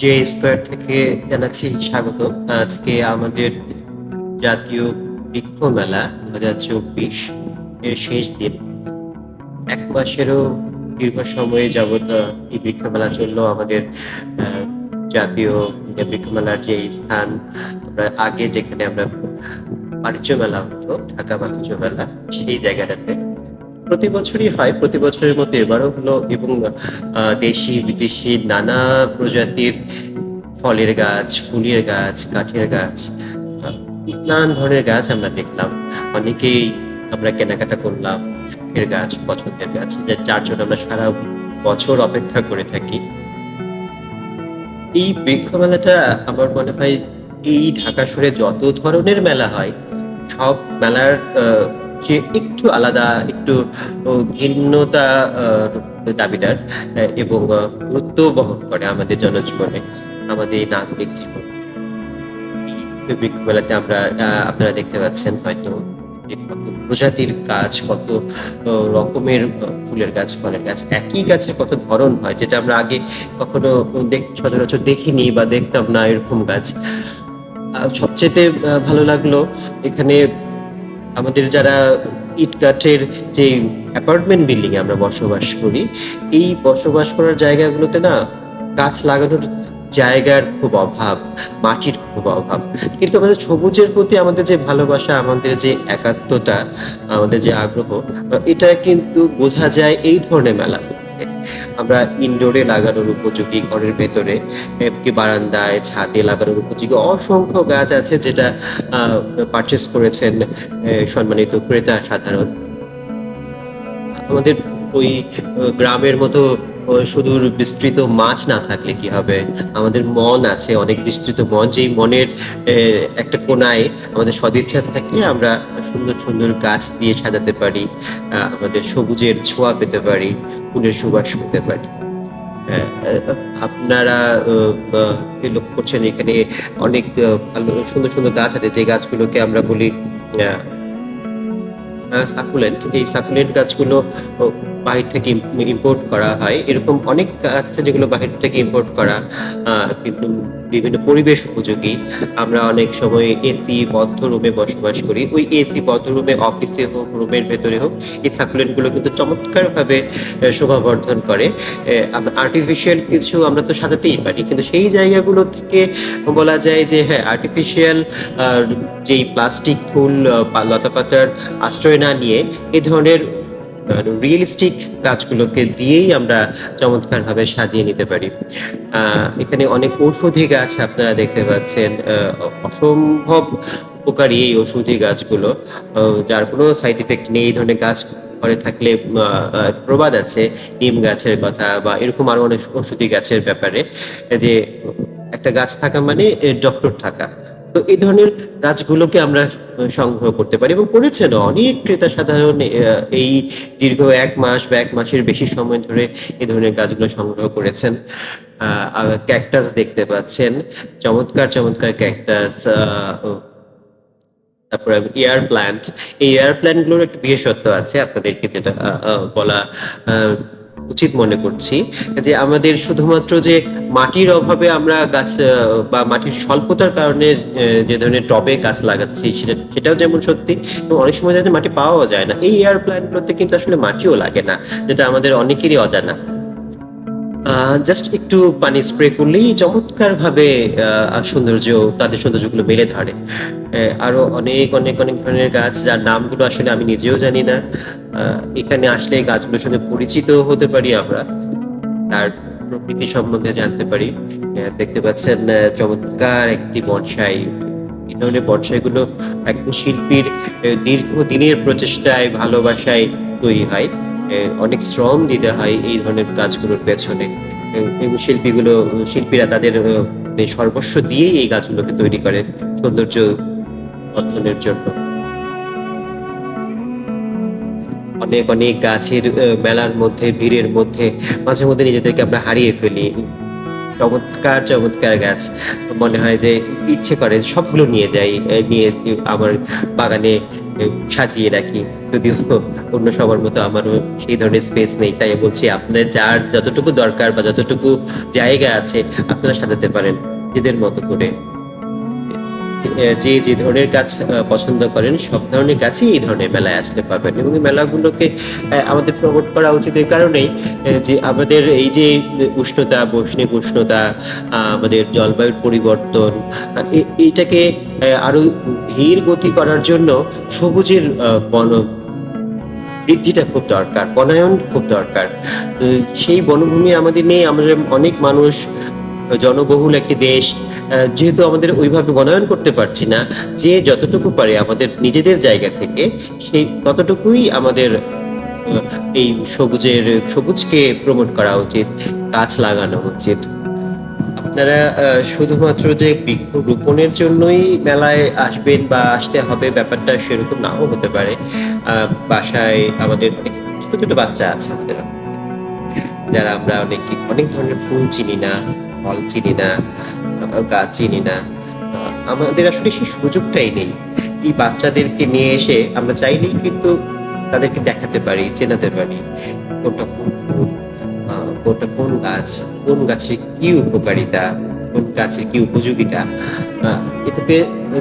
J square থেকে জানাচ্ছি স্বাগত। আজকে আমাদের জাতীয় বৃক্ষ মেলা 2024 এর শেষ দিন। এক মাসেরও দীর্ঘ সময়ে যাবত এই বৃক্ষ মেলা চললো। আমাদের জাতীয় বৃক্ষ মেলার যে স্থান, আমরা আগে যেখানে আমরা বাণিজ্য মেলা হতো, ঢাকা বাণিজ্য মেলা, সেই জায়গাটাতে প্রতি বছরই হয়। প্রতি বছরের মতো এবারও হলো এবং দেশি বিদেশি নানা প্রজাতির ফলের গাছ, ফুলের গাছ, কাঠের গাছ, নানান ধরনের গাছ আমরা দেখলাম। অনেকেই আমরা কেনাকাটা করলাম শখের গাছ, পছন্দের গাছ, যার জন্য আমরা সারা বছর অপেক্ষা করে থাকি। এই বৃক্ষ মেলাটা আমার মনে হয় এই ঢাকা শহরে যত ধরনের মেলা হয়, সব মেলার যে একটু আলাদা, একটু ভিন্নতা দাবিদার, এবং গুরুত্ব বহন করে আমাদের জনজীবনে, আমাদের এই নাগরিক জীবন। এই বৃক্ষ মেলাতে আপনারা দেখতে পাচ্ছেন হয়তো যে কত প্রজাতির গাছ, কত রকমের ফুলের গাছ, ফলের গাছ। একই গাছের কত ধরন হয়, যেটা আমরা আগে কখনো সচরাচর দেখিনি বা দেখতাম না এরকম গাছ। সবচেয়ে ভালো লাগলো এখানে আমাদের যারা ইট কাঠের যে অ্যাপার্টমেন্ট বিল্ডিং এ আমরা বসবাস করি, এই বসবাস করার জায়গাগুলোতে না গাছ লাগানোর জায়গার খুব অভাব, মাটির খুব অভাব। কিন্তু আমাদের সবুজের প্রতি আমাদের যে ভালোবাসা, আমাদের যে একাত্মতা, আমাদের যে আগ্রহ, এটা কিন্তু বোঝা যায় এই ধরনের মেলা থেকে। আমরা ইনডোরে লাগানোর উপযোগী, ঘরের ভেতরে, এমনকি বারান্দায়, ছাদে লাগানোর উপযোগী অসংখ্য গাছ আছে, যেটা পারচেজ করেছেন সম্মানিত ক্রেতা সাধারণ। আমাদের ওই গ্রামের মতো সুদূর বিস্তৃত মাঠ না থাকলে কি হবে? আমাদের মন আছে, অনেক বিস্তৃত মন। যেই মনের একটা কোণায় আমাদের সদিচ্ছা থাকলে আমরা সুন্দর সুন্দর গাছ দিয়ে সাজাতে পারি, আমাদের সবুজের ছোঁয়া পেতে পারি, ফুলের সুবাস পেতে পারি। আপনারা লক্ষ্য করছেন এখানে অনেক ভালো সুন্দর সুন্দর গাছ আছে, যে গাছগুলোকে আমরা বলি সাকুলেন্ট। এই সাকুলেন্ট গাছগুলো বাহির থেকে ইম্পোর্ট করা হয়। এরকম অনেক গাছ আছে যেগুলো বাহির থেকে ইম্পোর্ট করা, কিন্তু বিভিন্ন পরিবেশ উপযোগী। আমরা অনেক সময় এসি বদ্ধ রুমে বসবাস করি। ওই এসি বদ্ধ রুমে, অফিসে হোক, রুমের ভেতরে হোক, এই সাকুলেন্ট গুলো কিন্তু চমৎকার ভাবে শোভাবর্ধন করে। আর্টিফিশিয়াল কিছু আমরা তো সাজাতেই পারি, কিন্তু সেই জায়গাগুলো থেকে বলা যায় যে হ্যাঁ, আর্টিফিশিয়াল যেই প্লাস্টিক, ফুল, লতা পাতার আশ্রয় না নিয়ে এই ধরনের রিয়েলিস্টিক গাছগুলোকে দিয়েই আমরা চমৎকার ভাবে সাজিয়ে নিতে পারি। এখানে অনেক ঔষধি গাছ আপনারা দেখতে পাচ্ছেন। অসম্ভব উপকারী এই ঔষধি গাছগুলো, যার কোনো সাইড ইফেক্ট নেই। এই ধরনের গাছ ঘরে থাকলে প্রবাদ আছে নিম গাছের কথা, বা এরকম আরো অনেক ঔষধি গাছের ব্যাপারে, যে একটা গাছ থাকা মানে ডক্টর থাকা। তো এই ধরনের গাছগুলোকে আমরা সংগ্রহ করতে পারি, এবং করেছেন অনেক ক্রেতা সাধারণ এই দীর্ঘ 1 মাস বা 1 মাসের বেশি সময় ধরে এই ধরনের গাছগুলো সংগ্রহ করেছেন। ক্যাকটাস দেখতে পাচ্ছেন, চমৎকার চমৎকার ক্যাকটাস। তারপরে এয়ার প্ল্যান্ট। এই এয়ার প্ল্যান্ট গুলোর একটা বিশেষত্ব আছে, আপনাদেরকে যেটা বলা উচিত মনে করছি, যে আমাদের শুধুমাত্র যে মাটির অভাবে আমরা গাছ, বা মাটির স্বল্পতার কারণে যে ধরনের টবে গাছ লাগাচ্ছি, সেটাও যেমন সত্যি, এবং অনেক সময় যাতে মাটি পাওয়াও যায় না। এই এয়ার প্ল্যান্ট গুলোতে কিন্তু আসলে মাটিও লাগে না, যেটা আমাদের অনেকেরই অজানা। জাস্ট একটু পানি স্প্রে করলেই চমৎকার ভাবে তাদের সৌন্দর্যগুলো মেলে ধরে। আরো অনেক অনেক অনেক ধরনের গাছ, যার নামগুলো আসলে আমি নিজেও জানি না। এখানে আসলে গাছগুলোর সঙ্গে পরিচিত হতে পারি আমরা, তার প্রকৃতি সম্বন্ধে জানতে পারি। দেখতে পাচ্ছেন চমৎকার একটি বনসাই। এই ধরনের বনসাই গুলো একজন শিল্পীর দীর্ঘদিনের প্রচেষ্টায়, ভালোবাসায় তৈরি হয়। অনেক শ্রম দিতে হয় এই ধরনের কাজগুলোর পেছনে, এবং শিল্পীরা তাদের সর্বস্ব দিয়েই এই গাছগুলোকে তৈরি করে সৌন্দর্য বর্ধনের জন্য। অনেক অনেক গাছের মেলার মধ্যে, ভিড়ের মধ্যে মাঝে মধ্যে নিজেদেরকে আমরা হারিয়ে ফেলি। চমৎকার চমৎকার গাছ, মনে হয় যে ইচ্ছে করে সবগুলো নিয়ে যাই, নিয়ে আমার বাগানে সাজিয়ে রাখি। যদিও অন্য সবার মতো আমারও সেই ধরনের স্পেস নেই। তাই বলছি আপনাদের যার যতটুকু দরকার বা যতটুকু জায়গা আছে আপনারা সাজাতে পারেন নিজেদের মতো করে। যে, যে ধরনের গাছ পছন্দ করেন সব ধরনের গাছই এই ধরনের মেলায় আসলে পাবেন এবং এই মেলাগুলোকে আমাদের প্রমোট করা উচিত এই কারণেই যে আমাদের এই যে উষ্ণতা, বৈশ্বিক উষ্ণতা, আমাদের জলবায়ুর পরিবর্তন এইটাকে আরো ধীর গতি করার জন্য সবুজের বৃদ্ধিটা খুব দরকার, বনায়ন খুব দরকার। সেই বনভূমি আমাদের নেই। আমাদের অনেক মানুষ, জনবহুল একটি দেশ। যেহেতু আমাদের ওইভাবে বনায়ন করতে পারছি না, যে যতটুকু পারে আমাদের নিজেদের জায়গা থেকে সেই ততটুকুই আমাদের এই সবুজকে প্রমোট করা উচিত, গাছ লাগানো উচিত। আপনারা শুধুমাত্র যে বৃক্ষরোপণের জন্যই মেলায় আসবেন বা আসতে হবে ব্যাপারটা সেরকম নাও হতে পারে। বাসায় আমাদের অনেক ছোট, ছোট বাচ্চা আছে আমাদের, যারা আমরা অনেক ধরনের ফুল চিনি না, ফল চিনি না, গাছ চিনি না। আমাদের আসলে সেই সুযোগটাই নেই। এই বাচ্চাদেরকে নিয়ে এসে আমরা চাইলেই কিন্তু তাদেরকে দেখাতে পারি, চেনাতে পারি কোনটা কোন ফুল, কোনটা কোন গাছ, কোন গাছের কি উপকারিতা, কোন গাছের কি উপযোগিতা। এটাতে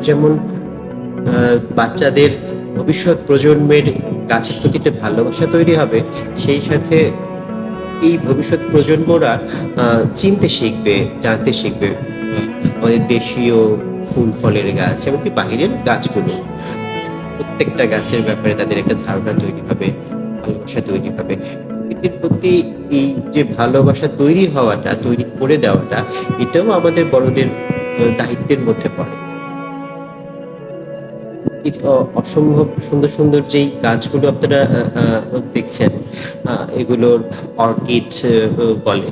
যেমন বাচ্চাদের ভবিষ্যৎ প্রজন্মের গাছের প্রতি একটা ভালোবাসা তৈরি হবে, সেই সাথে এই ভবিষ্যৎ প্রজন্মরা চিনতে শিখবে, জানতে শিখবে আমাদের দেশীয় ফুল ফলের গাছ এমনকি বাহিরের গাছগুলো। প্রত্যেকটা গাছের ব্যাপারে তাদের একটা ধারণা তৈরি হবে, ভালোবাসা তৈরি হবে। প্রকৃতির প্রতি এই যে ভালোবাসা তৈরি হওয়াটা, তৈরি করে দেওয়াটা, এটাও আমাদের বড়দের দায়িত্বের মধ্যে পড়ে। এই অসম্ভব সুন্দর, সুন্দর যেই গাছগুলো আপনারা দেখছেন, এগুলোর অর্কিড বলে।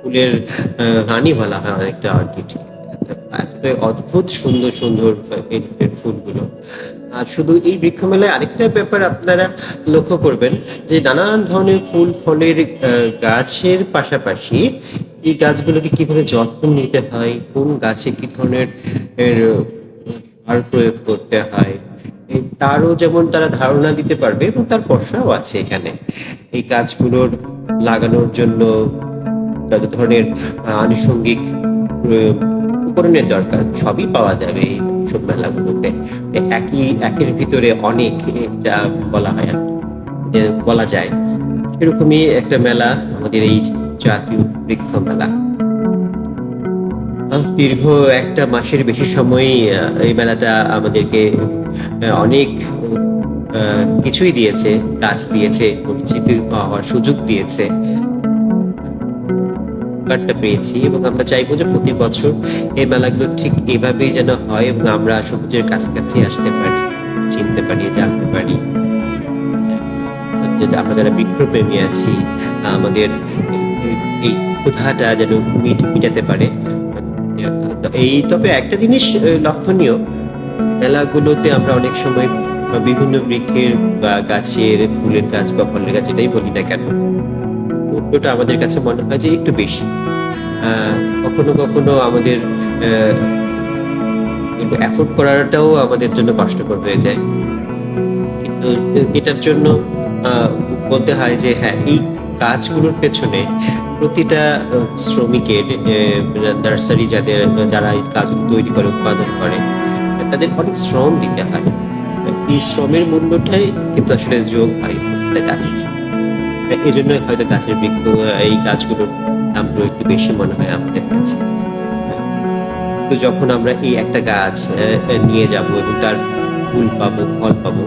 ফুলের রানী বলা হয় অনেকটা অর্কিড। এতটাই অদ্ভুত সুন্দর, সুন্দর এই ফুলগুলো। আর শুধু এই বৃক্ষ মেলায় আরেকটা ব্যাপার আপনারা লক্ষ্য করবেন যে নানান ধরনের ফুল ফলের গাছের পাশাপাশি এই গাছগুলোকে কিভাবে যত্ন নিতে হয়, কোন গাছে কি ধরনের সার প্রয়োগ করতে হয়, তারও যেমন তারা ধারণা দিতে পারবে এবং তার পর্সাও আছে এখানে। এই গাছগুলোর লাগানোর জন্য যত ধরনের আনুষঙ্গিক উপকরণের দরকার সবই পাওয়া যাবে এইসব মেলাগুলোতে। একের ভিতরে অনেক, যা বলা হয় আর কি, যে বলা যায় সেরকমই একটা মেলা আমাদের এই জাতীয় বৃক্ষ মেলা। দীর্ঘ একটা মাসের বেশি সময়ই এই মেলাটা আমাদেরকে অনেক কিছুই দিয়েছে, গাছ দিয়েছে, পরিচিত হওয়ার সুযোগ দিয়েছে, উপকারটা পেয়েছি এবং আমরা চাইবো যে প্রতি বছর এই মেলাগুলো ঠিক এভাবেই যেন হয় এবং আমরা সবুজের কাছাকাছি আসতে পারি, চিনতে পারি, জানতে পারি। আমরা যারা বৃক্ষপ্রেমী আছি, আমাদের এই ক্ষুধাটা যেন মিটাতে পারে। তবে একটা জিনিস লক্ষণীয়, মেলাগুলোতে আমরা অনেক সময় বিভিন্ন বৃক্ষের বা গাছের, ফুলের গাছ বা ফলের গাছ যেটাই বলি না কেন, মূল্যটা আমাদের কাছে মনে হয় যে একটু বেশি। কখনো কখনো আমাদের অ্যাফোর্ড করাটাও আমাদের জন্য কষ্টকর হয়ে যায়। কিন্তু এটার জন্য বলতে হয় যে হ্যাঁ, এই গাছগুলোর পেছনে প্রতিটা শ্রমিকের, নার্সারি যারা এই গাছগুলো তৈরি করে, উৎপাদন করে, তাদের অনেক শ্রম দিতে হয়। এই শ্রমের মূল্যটাই কিন্তু আসলে যোগ হয় গাছের। এই জন্যই হয়তো গাছের বৃক্ষ, এই গাছগুলোর দামগুলো একটু বেশি মনে হয় আমাদের কাছে। তো যখন আমরা এই একটা গাছ নিয়ে যাব এবং তার ফুল পাবো, ফল পাবো,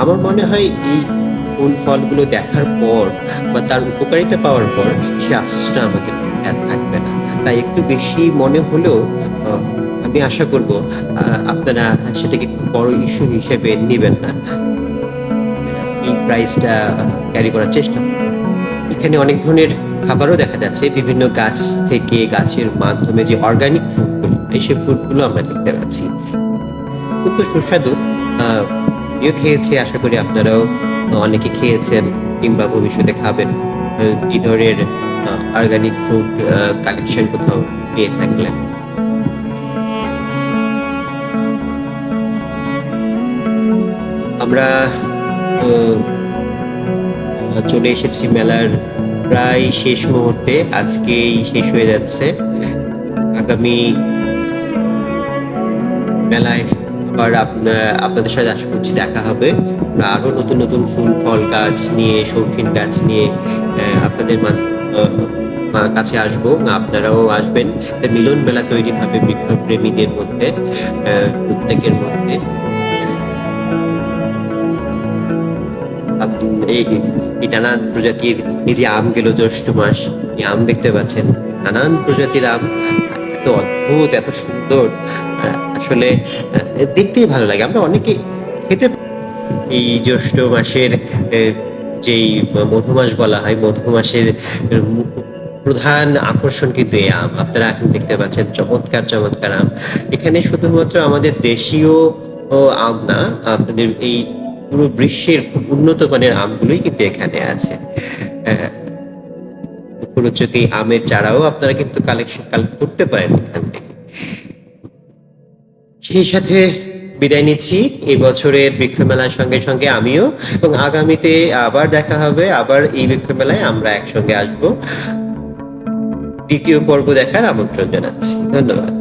আমার মনে হয় এই ফুল ফলগুলো দেখার পর বা তার উপকারিতা পাওয়ার পর সে আফসোসটা আমাদের আর থাকবে না। তাই একটু বেশি মনে হলেও আমি আশা করব আপনারা সেটাকে খুব বড় ইস্যু হিসেবে নেবেন না। এই প্রাইসটা ক্যারি করার চেষ্টা করবেন। এখানে অনেক ধরনের খাবারও দেখা যাচ্ছে, বিভিন্ন গাছ থেকে, গাছের মাধ্যমে যে অর্গানিক ফুডগুলো, সেই ফুডগুলো আমরা দেখতে পাচ্ছি। খুব সুস্বাদু। আমিও খেয়েছি, আশা করি আপনারাও অনেকে খেয়েছেন কিংবা ভবিষ্যতে খাবেন। এই ধরনের অর্গানিক ফুড কালেকশন কোথাও পেয়ে থাকলে। আমরা আহ, চলে এসেছি মেলার প্রায় শেষ মুহূর্তে, আজকেই শেষ হয়ে যাচ্ছে। আগামী মেলায় আবার আপনাদের সাথে আশা করছি দেখা হবে। আরো নতুন নতুন ফুল ফল গাছ নিয়ে, শৌখিন গাছ নিয়ে আপনাদের কাছে আসবো, আপনারাও আসবেন। একটা মিলন মেলা তৈরি হবে বৃক্ষপ্রেমীদের মধ্যে, প্রত্যেকের মধ্যে। এই এই নানান প্রজাতির, এই যে আম গেল জ্যৈষ্ঠ মাস, এই আম দেখতে পাচ্ছেন, নানান প্রজাতির আম, এত অদ্ভুত, এত সুন্দর, আসলে দেখতেই ভালো লাগে। আমরা অনেকে খেতে, এই জ্যৈষ্ঠ মাসের যেই মধুমাস বলা হয়, মধুমাসের প্রধান আকর্ষণ কিন্তু এই আম। আপনারা এখন দেখতে পাচ্ছেন চমৎকার চমৎকার আম। এখানে শুধুমাত্র আমাদের দেশীয় আম না, আপনাদের এই পুরো বিশ্বের খুব উন্নত মানের আমগুলোই কিন্তু এখানে আছে। প্রচুর আমের চারাও আপনারা কিন্তু কালেক্ট করতে পারেন এখান থেকে। সেই সাথে বিদায় নিচ্ছি এই বছরের বৃক্ষ মেলার সঙ্গে সঙ্গে আমিও, এবং আগামীতে আবার দেখা হবে, আবার এই বৃক্ষ মেলায় আমরা একসঙ্গে আসবো। দ্বিতীয় পর্ব দেখার আমন্ত্রণ জানাচ্ছি। ধন্যবাদ।